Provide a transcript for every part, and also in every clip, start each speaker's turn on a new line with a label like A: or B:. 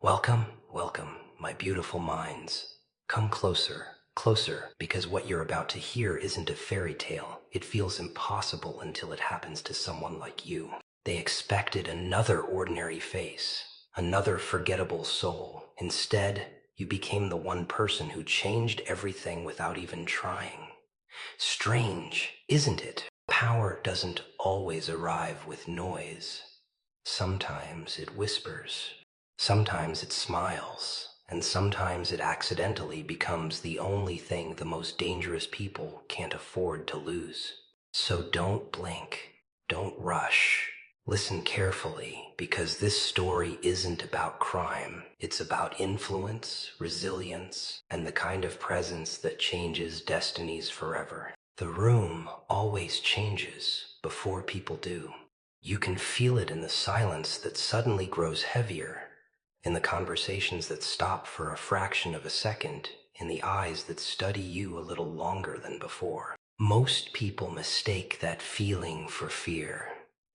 A: Welcome, welcome, my beautiful minds. Come closer, closer, because what you're about to hear isn't a fairy tale. It feels impossible until it happens to someone like you. They expected another ordinary face, another forgettable soul. Instead, you became the one person who changed everything without even trying. Strange, isn't it? Power doesn't always arrive with noise. Sometimes it whispers. Sometimes it smiles, and sometimes it accidentally becomes the only thing the most dangerous people can't afford to lose. So don't blink, don't rush. Listen carefully, because this story isn't about crime. It's about influence, resilience, and the kind of presence that changes destinies forever. The room always changes before people do. You can feel it in the silence that suddenly grows heavier, in the conversations that stop for a fraction of a second, in the eyes that study you a little longer than before. Most people mistake that feeling for fear.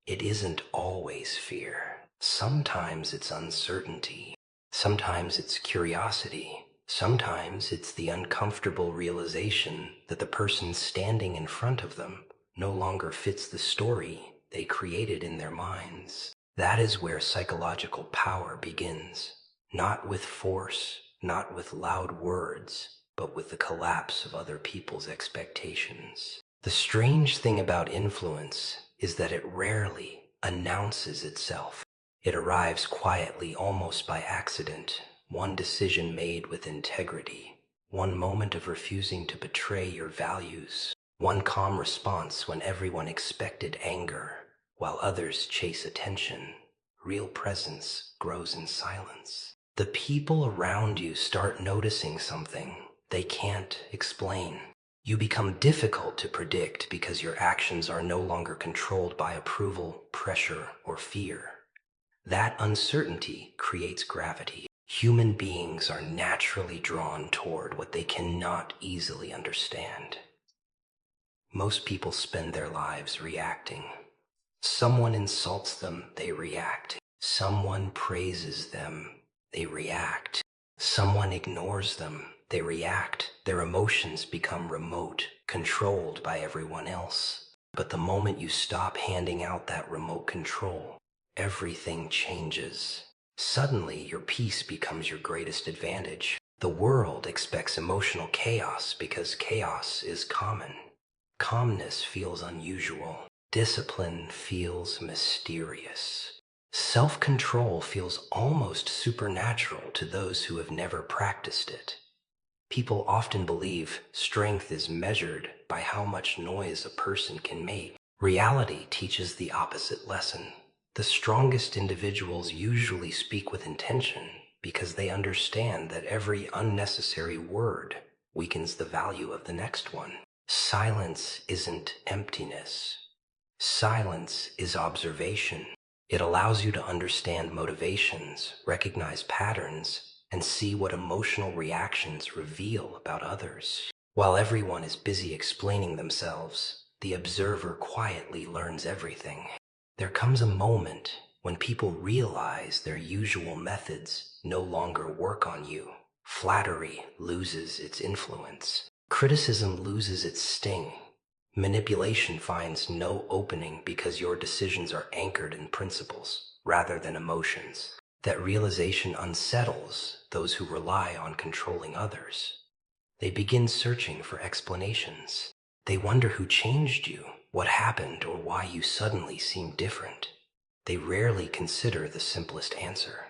A: It isn't always fear. Sometimes it's uncertainty. Sometimes it's curiosity. Sometimes it's the uncomfortable realization that the person standing in front of them no longer fits the story they created in their minds. That is where psychological power begins. Not with force, not with loud words, but with the collapse of other people's expectations. The strange thing about influence is that it rarely announces itself. It arrives quietly, almost by accident. One decision made with integrity. One moment of refusing to betray your values. One calm response when everyone expected anger, while others chase attention. Real presence grows in silence. The people around you start noticing something they can't explain. You become difficult to predict because your actions are no longer controlled by approval, pressure, or fear. That uncertainty creates gravity. Human beings are naturally drawn toward what they cannot easily understand. Most people spend their lives reacting. Someone insults them, they react. Someone praises them, they react. Someone ignores them, they react. Their emotions become remote, controlled by everyone else. But the moment you stop handing out that remote control, everything changes. Suddenly, your peace becomes your greatest advantage. The world expects emotional chaos because chaos is common. Calmness feels unusual. Discipline feels mysterious. Self-control feels almost supernatural to those who have never practiced it. People often believe strength is measured by how much noise a person can make. Reality teaches the opposite lesson. The strongest individuals usually speak with intention because they understand that every unnecessary word weakens the value of the next one. Silence isn't emptiness. Silence is observation. It allows you to understand motivations, recognize patterns, and see what emotional reactions reveal about others. While everyone is busy explaining themselves, the observer quietly learns everything. There comes a moment when people realize their usual methods no longer work on you. Flattery loses its influence. Criticism loses its sting. Manipulation finds no opening because your decisions are anchored in principles rather than emotions. That realization unsettles those who rely on controlling others. They begin searching for explanations. They wonder who changed you, what happened, or why you suddenly seem different. They rarely consider the simplest answer.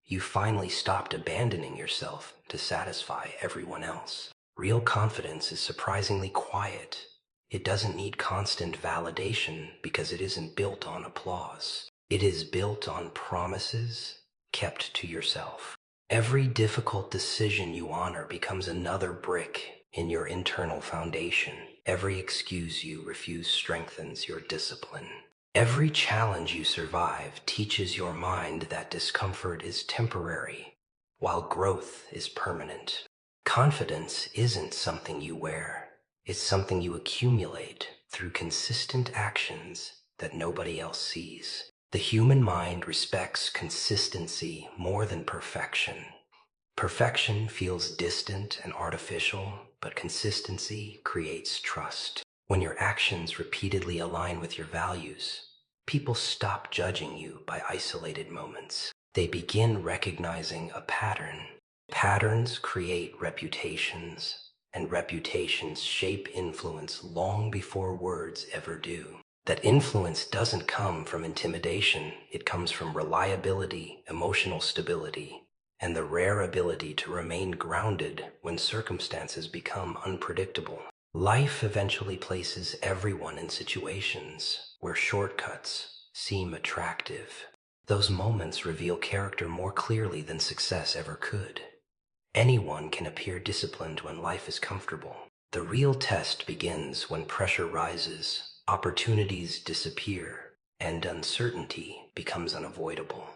A: You finally stopped abandoning yourself to satisfy everyone else. Real confidence is surprisingly quiet. It doesn't need constant validation because it isn't built on applause. It is built on promises kept to yourself. Every difficult decision you honor becomes another brick in your internal foundation. Every excuse you refuse strengthens your discipline. Every challenge you survive teaches your mind that discomfort is temporary, while growth is permanent. Confidence isn't something you wear. It's something you accumulate through consistent actions that nobody else sees. The human mind respects consistency more than perfection. Perfection feels distant and artificial, but consistency creates trust. When your actions repeatedly align with your values, people stop judging you by isolated moments. They begin recognizing a pattern. Patterns create reputations, and reputations shape influence long before words ever do. That influence doesn't come from intimidation, it comes from reliability, emotional stability, and the rare ability to remain grounded when circumstances become unpredictable. Life eventually places everyone in situations where shortcuts seem attractive. Those moments reveal character more clearly than success ever could. Anyone can appear disciplined when life is comfortable. The real test begins when pressure rises, opportunities disappear, and uncertainty becomes unavoidable.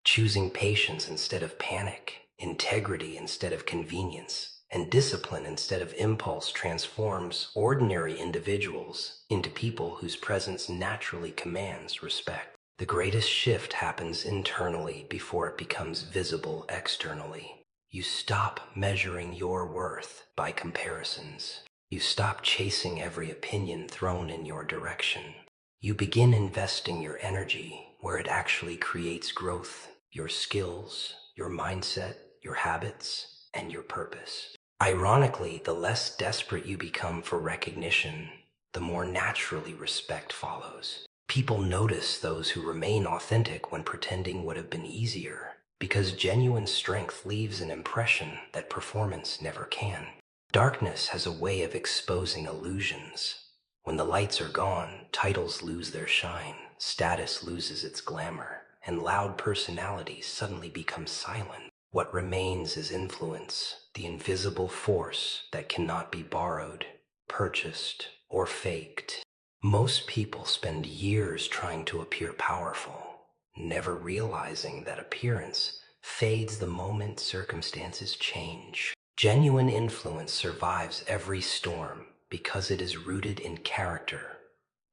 A: Choosing patience instead of panic, integrity instead of convenience, and discipline instead of impulse transforms ordinary individuals into people whose presence naturally commands respect. The greatest shift happens internally before it becomes visible externally. You stop measuring your worth by comparisons. You stop chasing every opinion thrown in your direction. You begin investing your energy where it actually creates growth, your skills, your mindset, your habits, and your purpose. Ironically, the less desperate you become for recognition, the more naturally respect follows. People notice those who remain authentic when pretending would have been easier, because genuine strength leaves an impression that performance never can. Darkness has a way of exposing illusions. When the lights are gone, titles lose their shine, status loses its glamour, and loud personalities suddenly become silent. What remains is influence, the invisible force that cannot be borrowed, purchased, or faked. Most people spend years trying to appear powerful, never realizing that appearance fades the moment circumstances change. Genuine influence survives every storm because it is rooted in character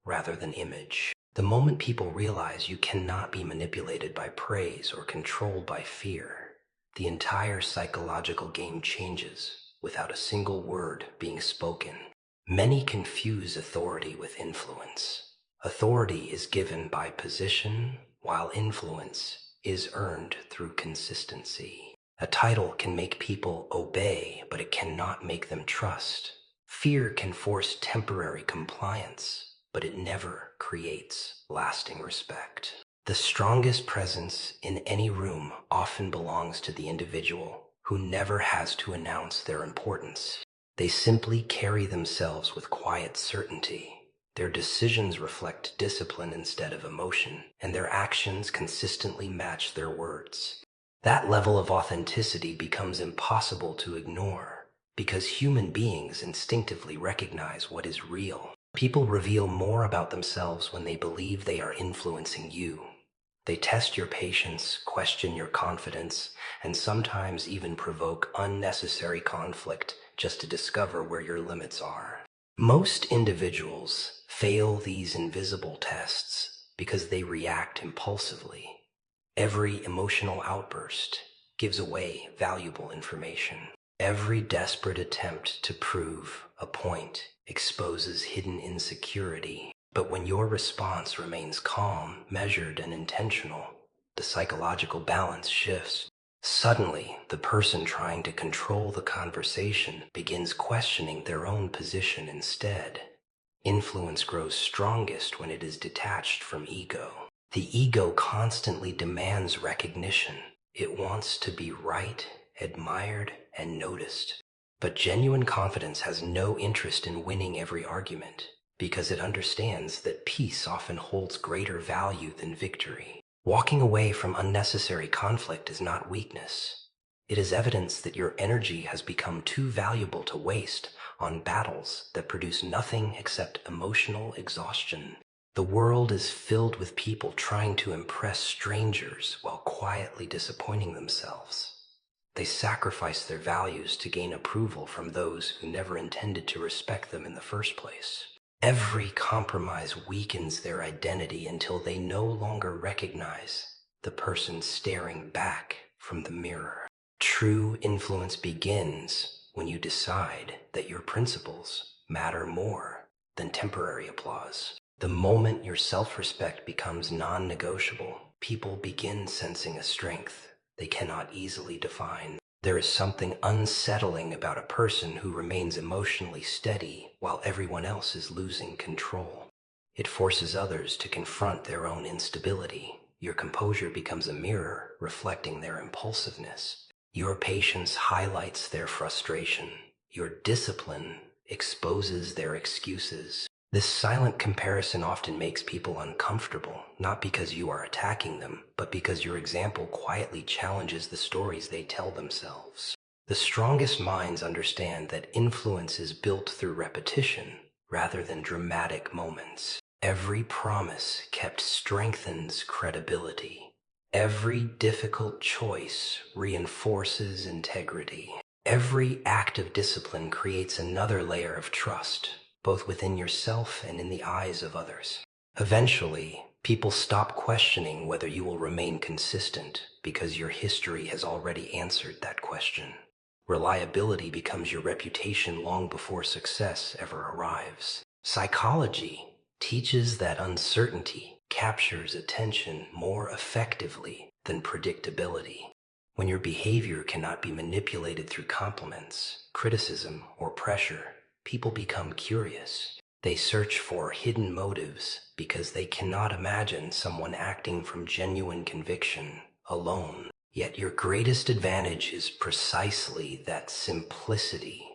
A: rather than image. The moment people realize you cannot be manipulated by praise or controlled by fear, the entire psychological game changes without a single word being spoken. Many confuse authority with influence. Authority is given by position, while influence is earned through consistency. A title can make people obey, but it cannot make them trust. Fear can force temporary compliance, but it never creates lasting respect. The strongest presence in any room often belongs to the individual who never has to announce their importance. They simply carry themselves with quiet certainty. Their decisions reflect discipline instead of emotion, and their actions consistently match their words. That level of authenticity becomes impossible to ignore because human beings instinctively recognize what is real. People reveal more about themselves when they believe they are influencing you. They test your patience, question your confidence, and sometimes even provoke unnecessary conflict just to discover where your limits are. Most individuals fail these invisible tests because they react impulsively. Every emotional outburst gives away valuable information. Every desperate attempt to prove a point exposes hidden insecurity. But when your response remains calm, measured, and intentional, the psychological balance shifts. Suddenly, the person trying to control the conversation begins questioning their own position instead. Influence grows strongest when it is detached from ego. The ego constantly demands recognition. It wants to be right, admired, and noticed. But genuine confidence has no interest in winning every argument because it understands that peace often holds greater value than victory. Walking away from unnecessary conflict is not weakness. It is evidence that your energy has become too valuable to waste on battles that produce nothing except emotional exhaustion. The world is filled with people trying to impress strangers while quietly disappointing themselves. They sacrifice their values to gain approval from those who never intended to respect them in the first place. Every compromise weakens their identity until they no longer recognize the person staring back from the mirror. True influence begins when you decide that your principles matter more than temporary applause. The moment your self-respect becomes non-negotiable, people begin sensing a strength they cannot easily define. There is something unsettling about a person who remains emotionally steady while everyone else is losing control. It forces others to confront their own instability. Your composure becomes a mirror reflecting their impulsiveness. Your patience highlights their frustration. Your discipline exposes their excuses. This silent comparison often makes people uncomfortable, not because you are attacking them, but because your example quietly challenges the stories they tell themselves. The strongest minds understand that influence is built through repetition rather than dramatic moments. Every promise kept strengthens credibility. Every difficult choice reinforces integrity. Every act of discipline creates another layer of trust, both within yourself and in the eyes of others. Eventually, people stop questioning whether you will remain consistent because your history has already answered that question. Reliability becomes your reputation long before success ever arrives. Psychology teaches that uncertainty captures attention more effectively than predictability. When your behavior cannot be manipulated through compliments, criticism, or pressure, people become curious. They search for hidden motives because they cannot imagine someone acting from genuine conviction alone. Yet your greatest advantage is precisely that simplicity.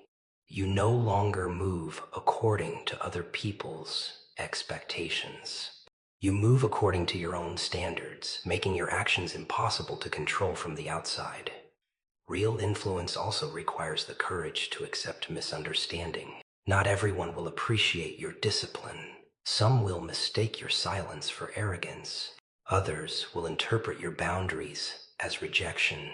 A: You no longer move according to other people's expectations. You move according to your own standards, making your actions impossible to control from the outside. Real influence also requires the courage to accept misunderstanding. Not everyone will appreciate your discipline. Some will mistake your silence for arrogance. Others will interpret your boundaries as rejection.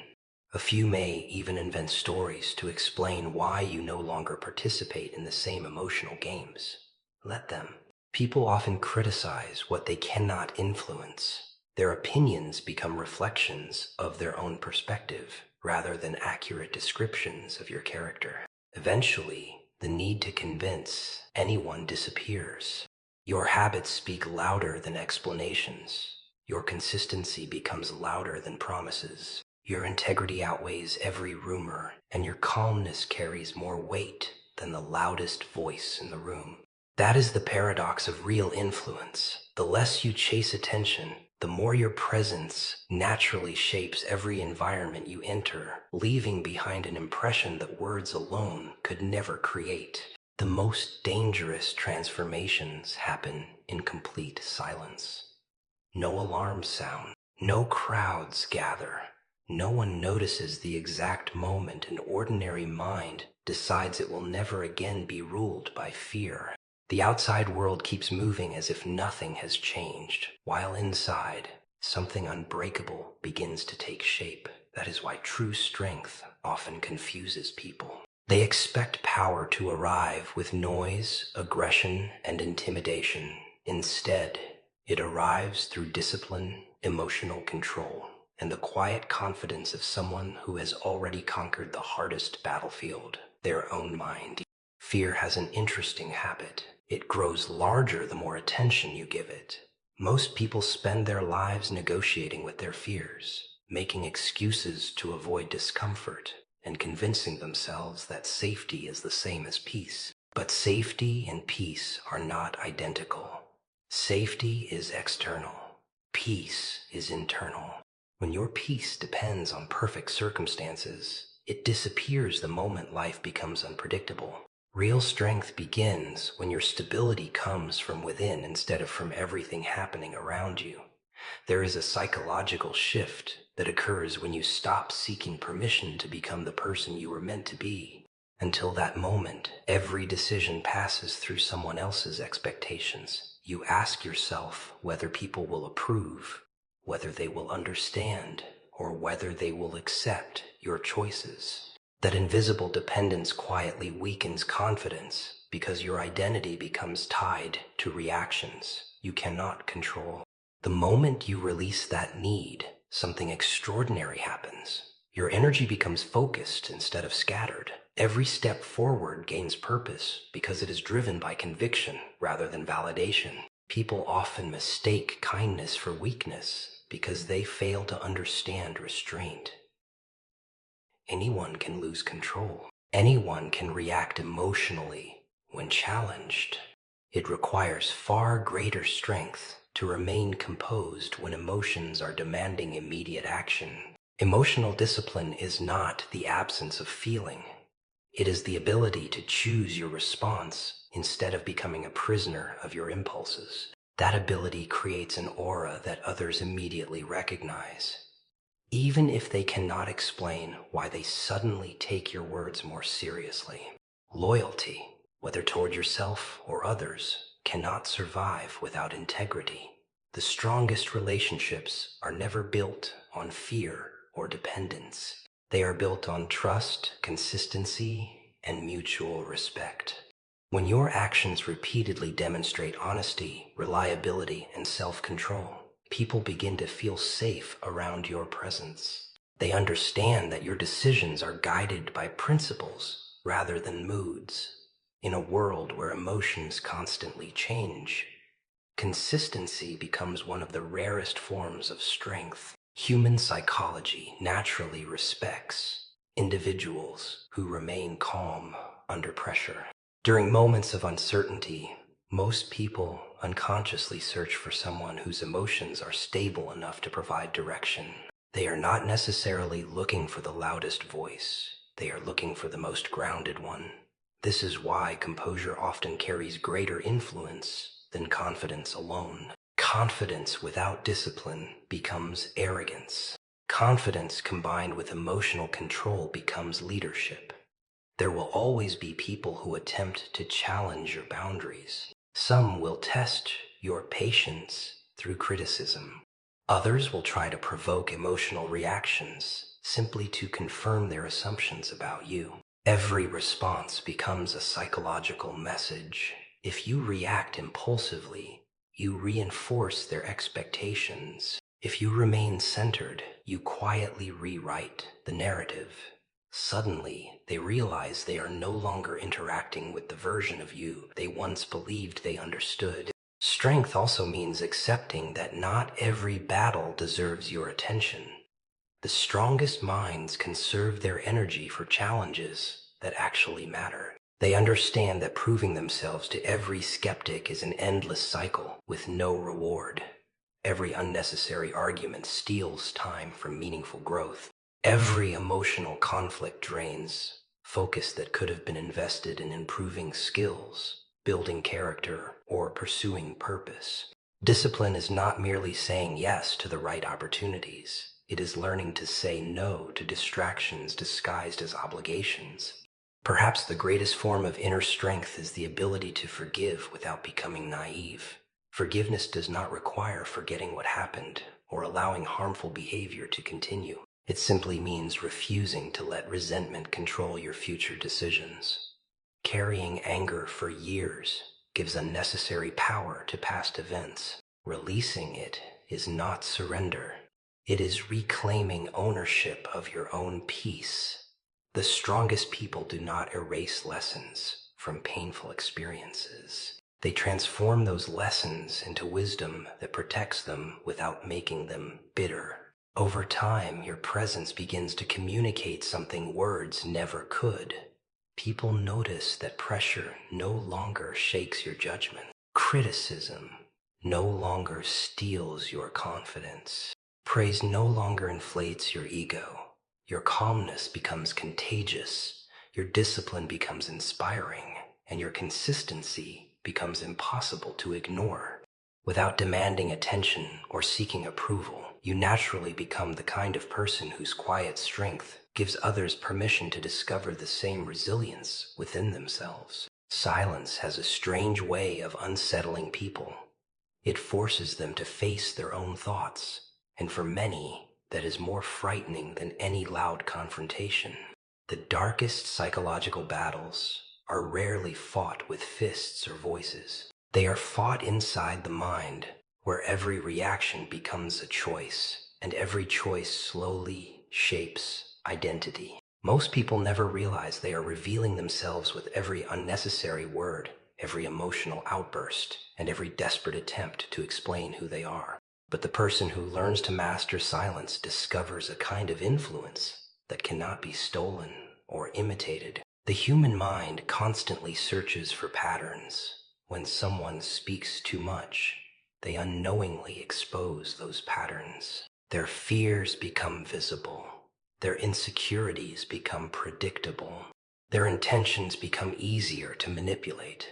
A: A few may even invent stories to explain why you no longer participate in the same emotional games. Let them. People often criticize what they cannot influence. Their opinions become reflections of their own perspective, rather than accurate descriptions of your character. Eventually, the need to convince anyone disappears. Your habits speak louder than explanations. Your consistency becomes louder than promises. Your integrity outweighs every rumor, and your calmness carries more weight than the loudest voice in the room. That is the paradox of real influence. The less you chase attention, the more your presence naturally shapes every environment you enter, leaving behind an impression that words alone could never create. The most dangerous transformations happen in complete silence. No alarms sound, no crowds gather. No one notices the exact moment an ordinary mind decides it will never again be ruled by fear. The outside world keeps moving as if nothing has changed, while inside, something unbreakable begins to take shape. That is why true strength often confuses people. They expect power to arrive with noise, aggression, and intimidation. Instead, it arrives through discipline, emotional control, and the quiet confidence of someone who has already conquered the hardest battlefield, their own mind. Fear has an interesting habit. It grows larger the more attention you give it. Most people spend their lives negotiating with their fears, making excuses to avoid discomfort, and convincing themselves that safety is the same as peace. But safety and peace are not identical. Safety is external. Peace is internal. When your peace depends on perfect circumstances, it disappears the moment life becomes unpredictable. Real strength begins when your stability comes from within instead of from everything happening around you. There is a psychological shift that occurs when you stop seeking permission to become the person you were meant to be. Until that moment, every decision passes through someone else's expectations. You ask yourself whether people will approve, whether they will understand, or whether they will accept your choices. That invisible dependence quietly weakens confidence because your identity becomes tied to reactions you cannot control. The moment you release that need, something extraordinary happens. Your energy becomes focused instead of scattered. Every step forward gains purpose because it is driven by conviction rather than validation. People often mistake kindness for weakness because they fail to understand restraint. Anyone can lose control. Anyone can react emotionally when challenged. It requires far greater strength to remain composed when emotions are demanding immediate action. Emotional discipline is not the absence of feeling. It is the ability to choose your response instead of becoming a prisoner of your impulses. That ability creates an aura that others immediately recognize, even if they cannot explain why they suddenly take your words more seriously. Loyalty, whether toward yourself or others, cannot survive without integrity. The strongest relationships are never built on fear or dependence. They are built on trust, consistency, and mutual respect. When your actions repeatedly demonstrate honesty, reliability, and self-control, people begin to feel safe around your presence. They understand that your decisions are guided by principles rather than moods. In a world where emotions constantly change, consistency becomes one of the rarest forms of strength. Human psychology naturally respects individuals who remain calm under pressure. During moments of uncertainty, most people unconsciously search for someone whose emotions are stable enough to provide direction. They are not necessarily looking for the loudest voice. They are looking for the most grounded one. This is why composure often carries greater influence than confidence alone. Confidence without discipline becomes arrogance. Confidence combined with emotional control becomes leadership. There will always be people who attempt to challenge your boundaries. Some will test your patience through criticism. Others will try to provoke emotional reactions simply to confirm their assumptions about you. Every response becomes a psychological message. If you react impulsively, you reinforce their expectations. If you remain centered, you quietly rewrite the narrative. Suddenly, they realize they are no longer interacting with the version of you they once believed they understood. Strength also means accepting that not every battle deserves your attention. The strongest minds conserve their energy for challenges that actually matter. They understand that proving themselves to every skeptic is an endless cycle with no reward. Every unnecessary argument steals time from meaningful growth. Every emotional conflict drains focus that could have been invested in improving skills, building character, or pursuing purpose. Discipline is not merely saying yes to the right opportunities. It is learning to say no to distractions disguised as obligations. Perhaps the greatest form of inner strength is the ability to forgive without becoming naive. Forgiveness does not require forgetting what happened or allowing harmful behavior to continue. It simply means refusing to let resentment control your future decisions. Carrying anger for years gives unnecessary power to past events. Releasing it is not surrender. It is reclaiming ownership of your own peace. The strongest people do not erase lessons from painful experiences. They transform those lessons into wisdom that protects them without making them bitter. Over time, your presence begins to communicate something words never could. People notice that pressure no longer shakes your judgment. Criticism no longer steals your confidence. Praise no longer inflates your ego. Your calmness becomes contagious. Your discipline becomes inspiring. And your consistency becomes impossible to ignore. Without demanding attention or seeking approval, you naturally become the kind of person whose quiet strength gives others permission to discover the same resilience within themselves. Silence has a strange way of unsettling people. It forces them to face their own thoughts, and for many, that is more frightening than any loud confrontation. The darkest psychological battles are rarely fought with fists or voices. They are fought inside the mind, where every reaction becomes a choice, and every choice slowly shapes identity. Most people never realize they are revealing themselves with every unnecessary word, every emotional outburst, and every desperate attempt to explain who they are. But the person who learns to master silence discovers a kind of influence that cannot be stolen or imitated. The human mind constantly searches for patterns. When someone speaks too much, they unknowingly expose those patterns. Their fears become visible. Their insecurities become predictable. Their intentions become easier to manipulate.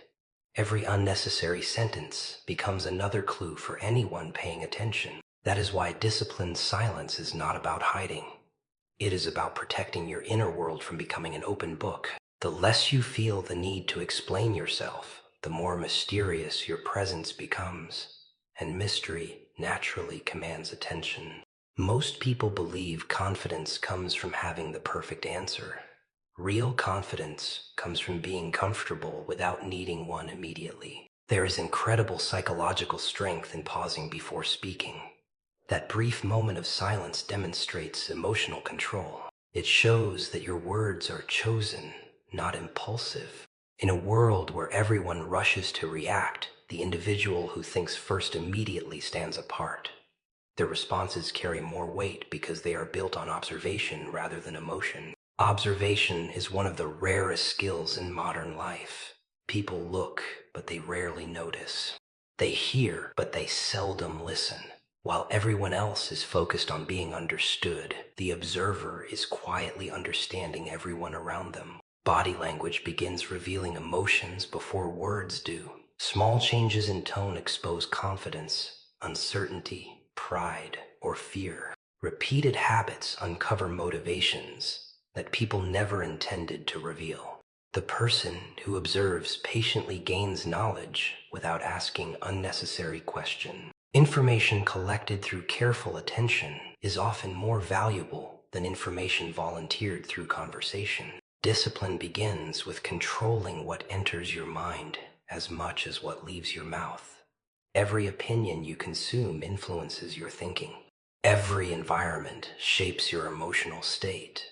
A: Every unnecessary sentence becomes another clue for anyone paying attention. That is why disciplined silence is not about hiding. It is about protecting your inner world from becoming an open book. The less you feel the need to explain yourself, the more mysterious your presence becomes, and mystery naturally commands attention. Most people believe confidence comes from having the perfect answer. Real confidence comes from being comfortable without needing one immediately. There is incredible psychological strength in pausing before speaking. That brief moment of silence demonstrates emotional control. It shows that your words are chosen, not impulsive. In a world where everyone rushes to react, the individual who thinks first immediately stands apart. Their responses carry more weight because they are built on observation rather than emotion. Observation is one of the rarest skills in modern life. People look, but they rarely notice. They hear, but they seldom listen. While everyone else is focused on being understood, the observer is quietly understanding everyone around them. Body language begins revealing emotions before words do. Small changes in tone expose confidence, uncertainty, pride, or fear. Repeated habits uncover motivations that people never intended to reveal. The person who observes patiently gains knowledge without asking unnecessary questions. Information collected through careful attention is often more valuable than information volunteered through conversation. Discipline begins with controlling what enters your mind as much as what leaves your mouth. Every opinion you consume influences your thinking. Every environment shapes your emotional state.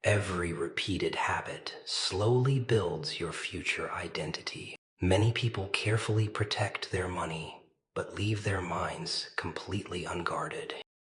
A: Every repeated habit slowly builds your future identity. Many people carefully protect their money, but leave their minds completely unguarded.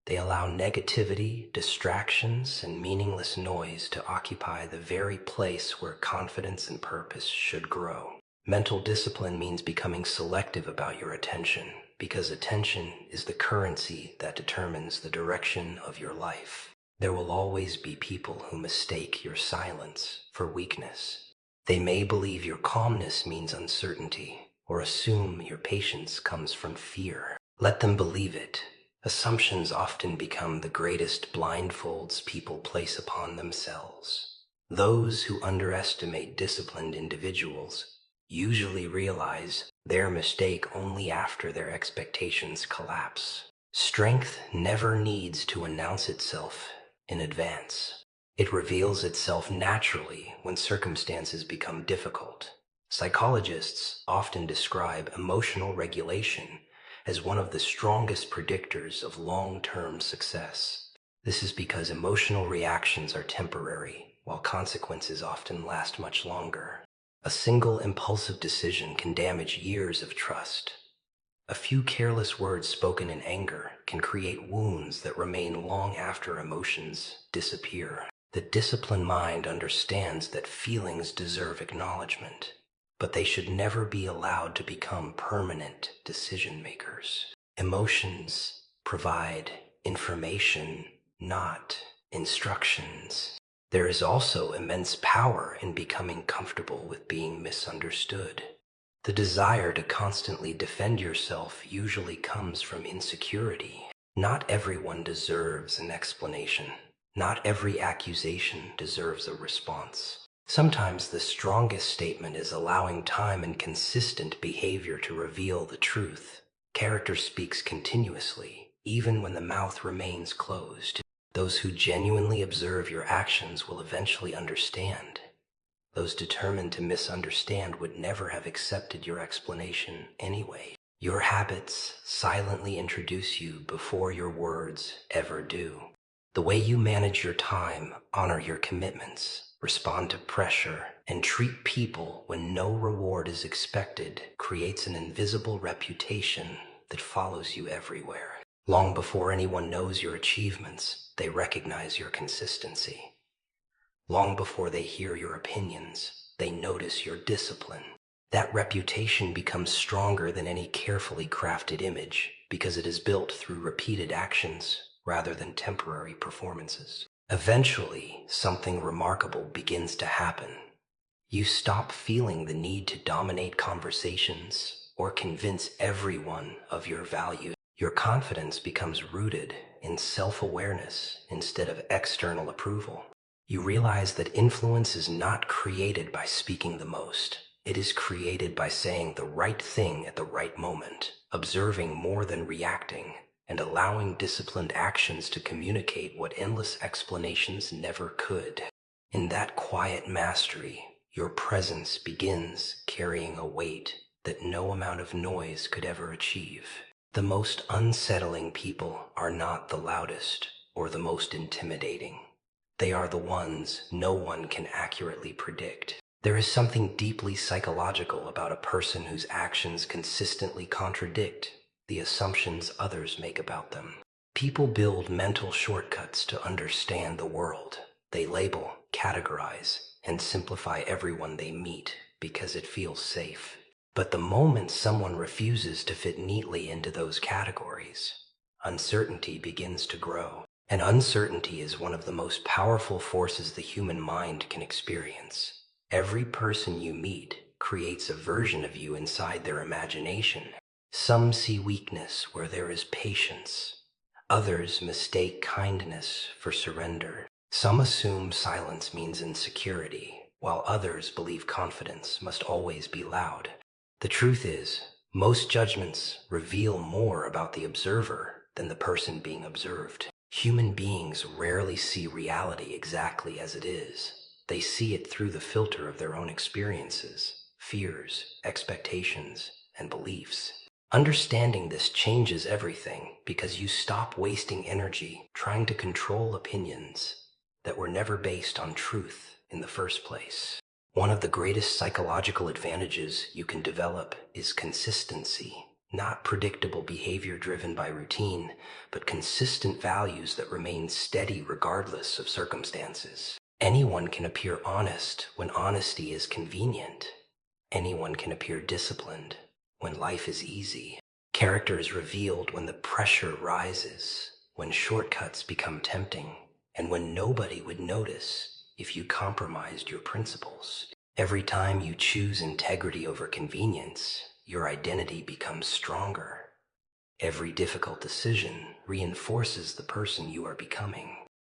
A: They allow negativity, distractions, and meaningless noise to occupy the very place where confidence and purpose should grow. Mental discipline means becoming selective about your attention, because attention is the currency that determines the direction of your life. There will always be people who mistake your silence for weakness. They may believe your calmness means uncertainty, or assume your patience comes from fear. Let them believe it. Assumptions often become the greatest blindfolds people place upon themselves. Those who underestimate disciplined individuals usually realize their mistake only after their expectations collapse. Strength never needs to announce itself in advance. It reveals itself naturally when circumstances become difficult. Psychologists often describe emotional regulation as one of the strongest predictors of long-term success. This is because emotional reactions are temporary, while consequences often last much longer. A single impulsive decision can damage years of trust. A few careless words spoken in anger can create wounds that remain long after emotions disappear. The disciplined mind understands that feelings deserve acknowledgement, but they should never be allowed to become permanent decision makers. Emotions provide information, not instructions. There is also immense power in becoming comfortable with being misunderstood. The desire to constantly defend yourself usually comes from insecurity. Not everyone deserves an explanation. Not every accusation deserves a response. Sometimes the strongest statement is allowing time and consistent behavior to reveal the truth. Character speaks continuously, even when the mouth remains closed. Those who genuinely observe your actions will eventually understand. Those determined to misunderstand would never have accepted your explanation anyway. Your habits silently introduce you before your words ever do. The way you manage your time, honor your commitments, respond to pressure, and treat people when no reward is expected creates an invisible reputation that follows you everywhere. Long before anyone knows your achievements, they recognize your consistency. Long before they hear your opinions, they notice your discipline. That reputation becomes stronger than any carefully crafted image because it is built through repeated actions rather than temporary performances. Eventually, something remarkable begins to happen. You stop feeling the need to dominate conversations or convince everyone of your value. Your confidence becomes rooted in self-awareness instead of external approval. You realize that influence is not created by speaking the most. It is created by saying the right thing at the right moment, observing more than reacting, and allowing disciplined actions to communicate what endless explanations never could. In that quiet mastery, your presence begins carrying a weight that no amount of noise could ever achieve. The most unsettling people are not the loudest or the most intimidating. They are the ones no one can accurately predict. There is something deeply psychological about a person whose actions consistently contradict the assumptions others make about them. People build mental shortcuts to understand the world. They label, categorize, and simplify everyone they meet because it feels safe. But the moment someone refuses to fit neatly into those categories, uncertainty begins to grow. And uncertainty is one of the most powerful forces the human mind can experience. Every person you meet creates a version of you inside their imagination. Some see weakness where there is patience. Others mistake kindness for surrender. Some assume silence means insecurity, while others believe confidence must always be loud. The truth is, most judgments reveal more about the observer than the person being observed. Human beings rarely see reality exactly as it is. They see it through the filter of their own experiences, fears, expectations, and beliefs. Understanding this changes everything because you stop wasting energy trying to control opinions that were never based on truth in the first place. One of the greatest psychological advantages you can develop is consistency. Not predictable behavior driven by routine, but consistent values that remain steady regardless of circumstances. Anyone can appear honest when honesty is convenient. Anyone can appear disciplined when life is easy. Character is revealed when the pressure rises, when shortcuts become tempting, and when nobody would notice if you compromised your principles. Every time you choose integrity over convenience, your identity becomes stronger. Every difficult decision reinforces the person you are becoming.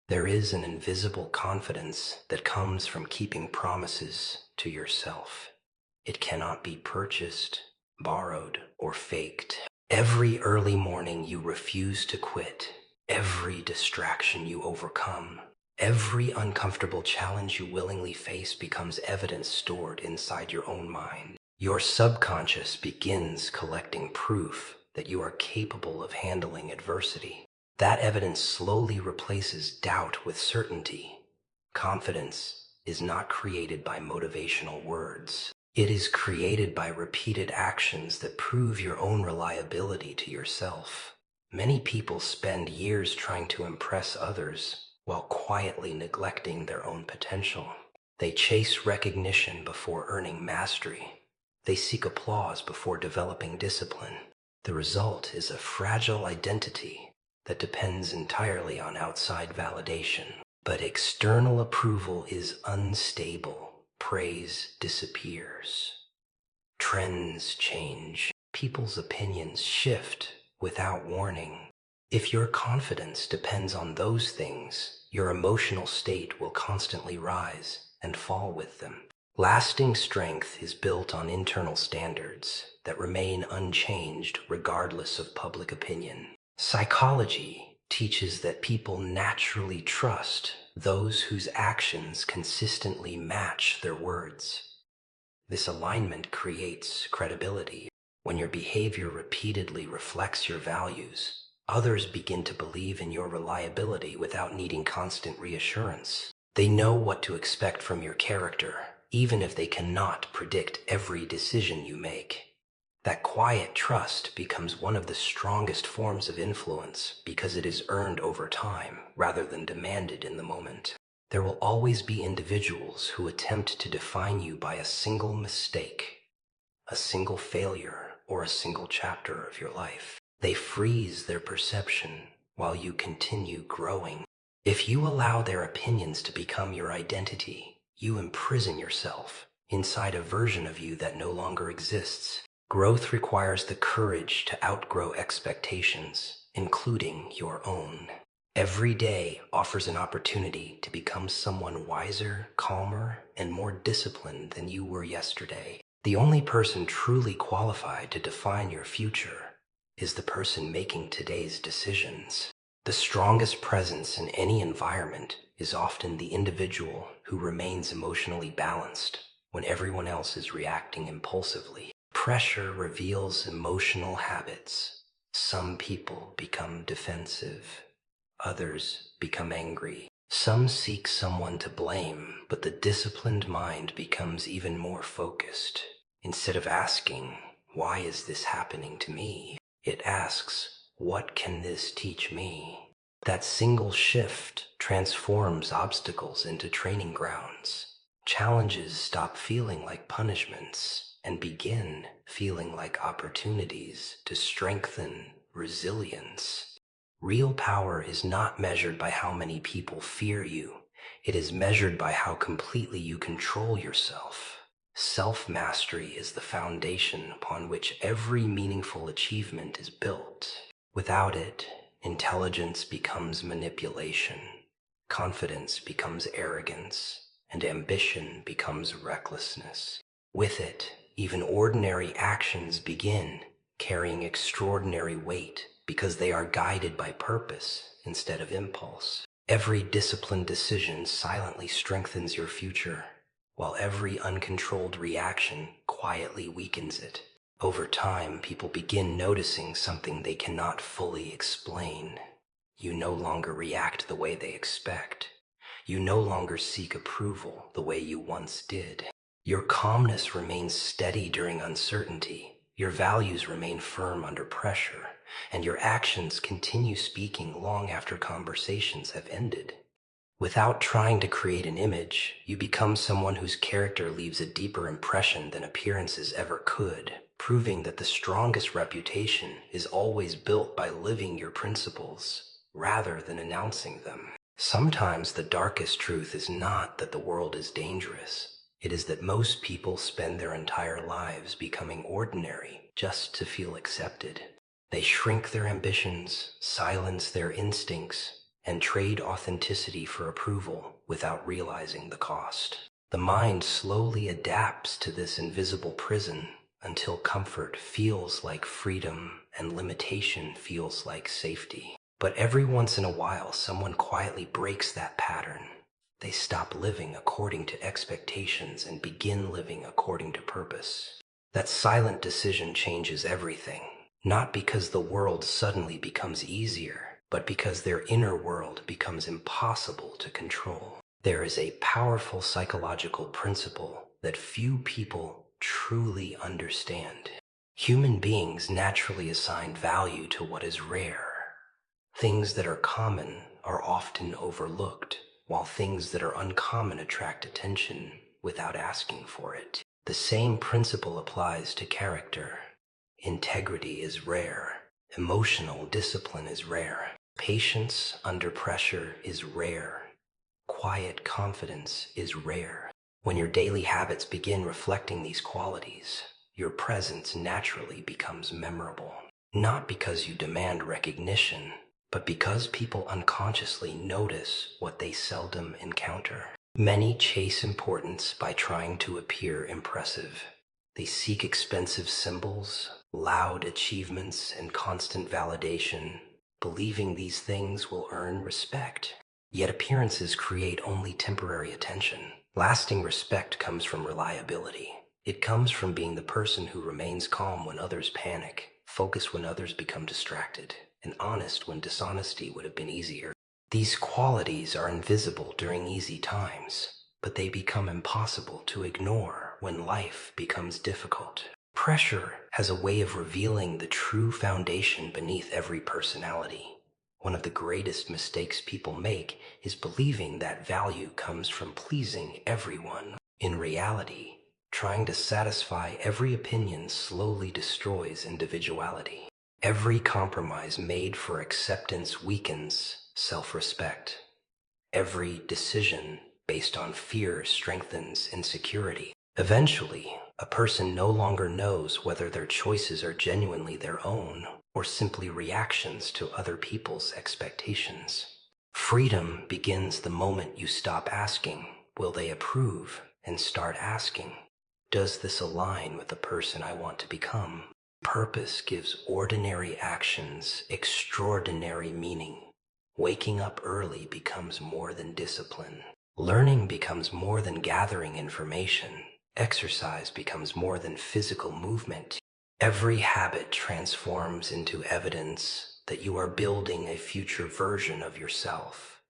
A: There is an invisible confidence that comes from keeping promises to yourself. It cannot be purchased, borrowed, or faked. Every early morning you refuse to quit. Every distraction you overcome. Every uncomfortable challenge you willingly face becomes evidence stored inside your own mind. Your subconscious begins collecting proof that you are capable of handling adversity. That evidence slowly replaces doubt with certainty. Confidence is not created by motivational words. It is created by repeated actions that prove your own reliability to yourself. Many people spend years trying to impress others while quietly neglecting their own potential. They chase recognition before earning mastery. They seek applause before developing discipline. The result is a fragile identity that depends entirely on outside validation. But external approval is unstable. Praise disappears. Trends change. People's opinions shift without warning. If your confidence depends on those things, your emotional state will constantly rise and fall with them. Lasting strength is built on internal standards that remain unchanged regardless of public opinion. Psychology teaches that people naturally trust those whose actions consistently match their words. This alignment creates credibility. When your behavior repeatedly reflects your values, others begin to believe in your reliability without needing constant reassurance. They know what to expect from your character, even if they cannot predict every decision you make. That quiet trust becomes one of the strongest forms of influence because it is earned over time rather than demanded in the moment. There will always be individuals who attempt to define you by a single mistake, a single failure, or a single chapter of your life. They freeze their perception while you continue growing. If you allow their opinions to become your identity, you imprison yourself inside a version of you that no longer exists. Growth requires the courage to outgrow expectations, including your own. Every day offers an opportunity to become someone wiser, calmer, and more disciplined than you were yesterday. The only person truly qualified to define your future is the person making today's decisions. The strongest presence in any environment is often the individual who remains emotionally balanced when everyone else is reacting impulsively. Pressure reveals emotional habits. Some people become defensive. Others become angry. Some seek someone to blame, but the disciplined mind becomes even more focused. Instead of asking, "Why is this happening to me?" it asks, "What can this teach me?" That single shift transforms obstacles into training grounds. Challenges stop feeling like punishments and begin feeling like opportunities to strengthen resilience. Real power is not measured by how many people fear you. It is measured by how completely you control yourself. Self-mastery is the foundation upon which every meaningful achievement is built. Without it, intelligence becomes manipulation, confidence becomes arrogance, and ambition becomes recklessness. With it, even ordinary actions begin carrying extraordinary weight because they are guided by purpose instead of impulse. Every disciplined decision silently strengthens your future, while every uncontrolled reaction quietly weakens it. Over time, people begin noticing something they cannot fully explain. You no longer react the way they expect. You no longer seek approval the way you once did. Your calmness remains steady during uncertainty. Your values remain firm under pressure, and your actions continue speaking long after conversations have ended. Without trying to create an image, you become someone whose character leaves a deeper impression than appearances ever could, proving that the strongest reputation is always built by living your principles rather than announcing them. Sometimes the darkest truth is not that the world is dangerous. It is that most people spend their entire lives becoming ordinary just to feel accepted. They shrink their ambitions, silence their instincts, and trade authenticity for approval without realizing the cost. The mind slowly adapts to this invisible prison until comfort feels like freedom and limitation feels like safety. But every once in a while, someone quietly breaks that pattern. They stop living according to expectations and begin living according to purpose. That silent decision changes everything, not because the world suddenly becomes easier, but because their inner world becomes impossible to control. There is a powerful psychological principle that few people truly understand. Human beings naturally assign value to what is rare. Things that are common are often overlooked, while things that are uncommon attract attention without asking for it. The same principle applies to character. Integrity is rare. Emotional discipline is rare. Patience under pressure is rare. Quiet confidence is rare. When your daily habits begin reflecting these qualities, your presence naturally becomes memorable. Not because you demand recognition, but because people unconsciously notice what they seldom encounter. Many chase importance by trying to appear impressive. They seek expensive symbols, loud achievements, and constant validation, believing these things will earn respect. Yet appearances create only temporary attention. Lasting respect comes from reliability. It comes from being the person who remains calm when others panic, focused when others become distracted, and honest when dishonesty would have been easier. These qualities are invisible during easy times, but they become impossible to ignore when life becomes difficult. Pressure has a way of revealing the true foundation beneath every personality. One of the greatest mistakes people make is believing that value comes from pleasing everyone. In reality, trying to satisfy every opinion slowly destroys individuality. Every compromise made for acceptance weakens self-respect. Every decision based on fear strengthens insecurity. Eventually, a person no longer knows whether their choices are genuinely their own or simply reactions to other people's expectations. Freedom begins the moment you stop asking, "Will they approve?" and start asking, "Does this align with the person I want to become?" Purpose gives ordinary actions extraordinary meaning. Waking up early becomes more than discipline. Learning becomes more than gathering information. Exercise becomes more than physical movement. Every habit transforms into evidence that you are building a future version of yourself.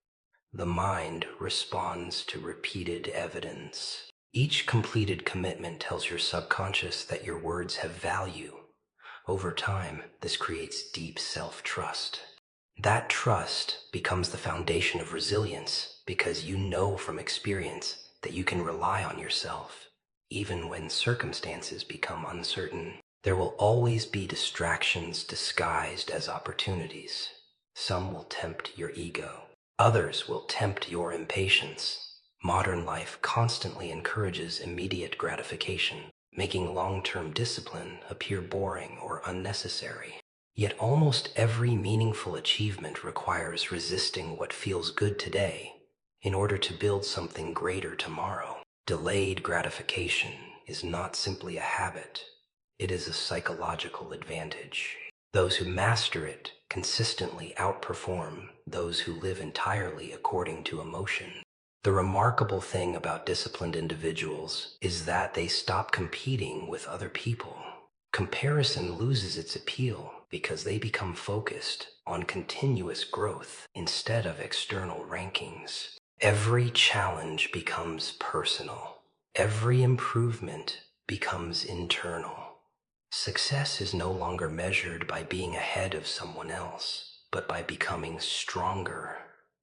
A: The mind responds to repeated evidence. Each completed commitment tells your subconscious that your words have value. Over time, this creates deep self-trust. That trust becomes the foundation of resilience because you know from experience that you can rely on yourself. Even when circumstances become uncertain, there will always be distractions disguised as opportunities. Some will tempt your ego. Others will tempt your impatience. Modern life constantly encourages immediate gratification, making long-term discipline appear boring or unnecessary. Yet almost every meaningful achievement requires resisting what feels good today in order to build something greater tomorrow. Delayed gratification is not simply a habit, it is a psychological advantage. Those who master it consistently outperform those who live entirely according to emotion. The remarkable thing about disciplined individuals is that they stop competing with other people. Comparison loses its appeal because they become focused on continuous growth instead of external rankings. Every challenge becomes personal. Every improvement becomes internal. Success is no longer measured by being ahead of someone else, but by becoming stronger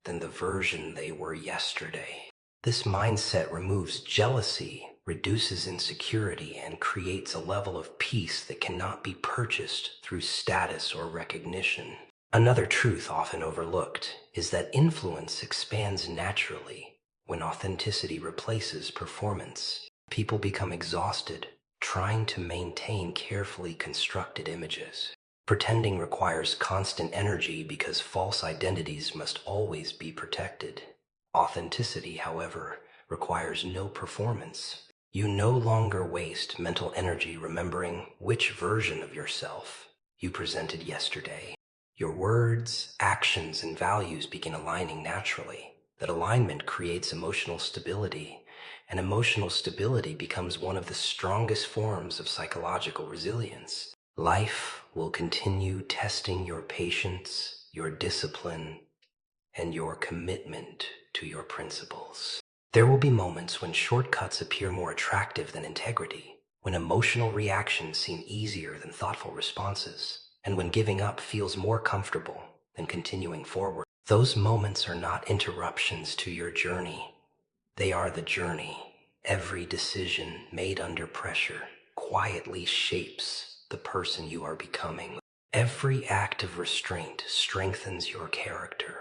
A: than the version they were yesterday. This mindset removes jealousy, reduces insecurity, and creates a level of peace that cannot be purchased through status or recognition. Another truth often overlooked is that influence expands naturally when authenticity replaces performance. People become exhausted trying to maintain carefully constructed images. Pretending requires constant energy because false identities must always be protected. Authenticity, however, requires no performance. You no longer waste mental energy remembering which version of yourself you presented yesterday. Your words, actions, and values begin aligning naturally. That alignment creates emotional stability, and emotional stability becomes one of the strongest forms of psychological resilience. Life will continue testing your patience, your discipline, and your commitment to your principles. There will be moments when shortcuts appear more attractive than integrity, when emotional reactions seem easier than thoughtful responses, and when giving up feels more comfortable than continuing forward. Those moments are not interruptions to your journey. They are the journey. Every decision made under pressure quietly shapes the person you are becoming. Every act of restraint strengthens your character.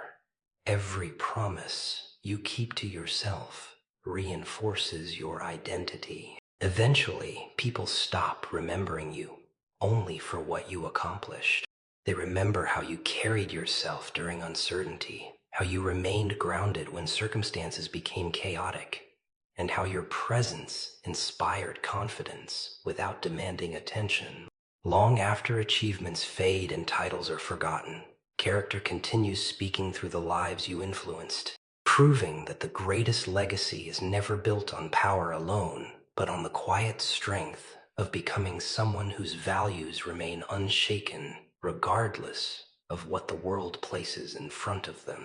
A: Every promise you keep to yourself reinforces your identity. Eventually, people stop remembering you only for what you accomplished. They remember how you carried yourself during uncertainty, how you remained grounded when circumstances became chaotic, and how your presence inspired confidence without demanding attention. Long after achievements fade and titles are forgotten, character continues speaking through the lives you influenced. proving that the greatest legacy is never built on power alone, but on the quiet strength of becoming someone whose values remain unshaken regardless of what the world places in front of them.